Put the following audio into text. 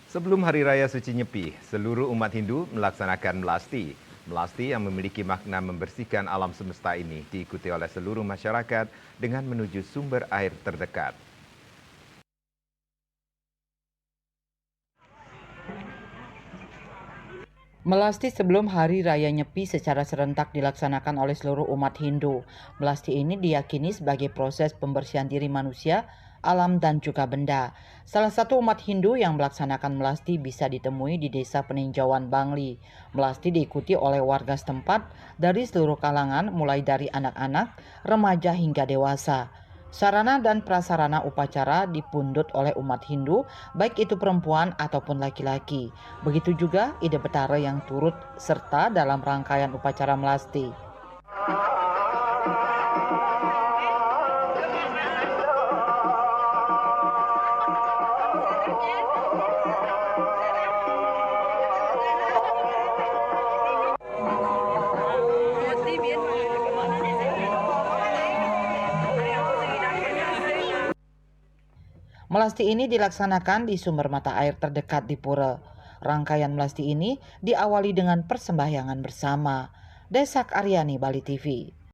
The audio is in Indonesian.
Sebelum Hari Raya Suci Nyepi, seluruh umat Hindu melaksanakan melasti. Melasti yang memiliki makna membersihkan alam semesta ini diikuti oleh seluruh masyarakat dengan menuju sumber air terdekat. Melasti sebelum Hari Raya Nyepi secara serentak dilaksanakan oleh seluruh umat Hindu. Melasti ini diyakini sebagai proses pembersihan diri manusia, alam dan juga benda. Salah satu umat Hindu yang melaksanakan melasti bisa ditemui di Desa Peninjauan Bangli. Melasti diikuti oleh warga setempat dari seluruh kalangan mulai dari anak-anak, remaja hingga dewasa. Sarana dan prasarana upacara dipundhut oleh umat Hindu, baik itu perempuan ataupun laki-laki. Begitu juga ide betara yang turut serta dalam rangkaian upacara melasti. Melasti ini dilaksanakan di sumber mata air terdekat di pura. Rangkaian melasti ini diawali dengan persembahyangan bersama. Desak Aryani, Bali TV.